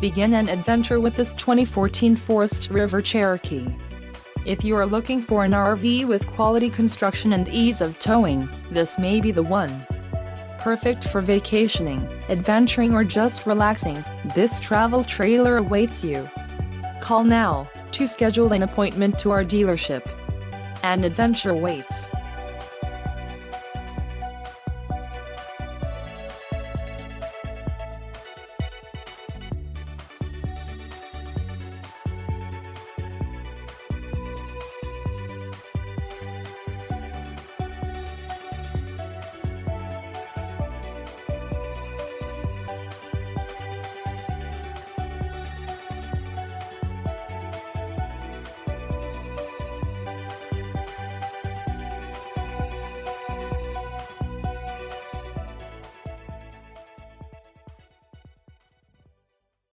Begin an adventure with this 2014 Forest River Cherokee. If you are looking for an RV with quality construction and ease of towing, this may be the one. Perfect for vacationing, adventuring or just relaxing, this travel trailer awaits you. Call now to schedule an appointment to our dealership. An adventure waits.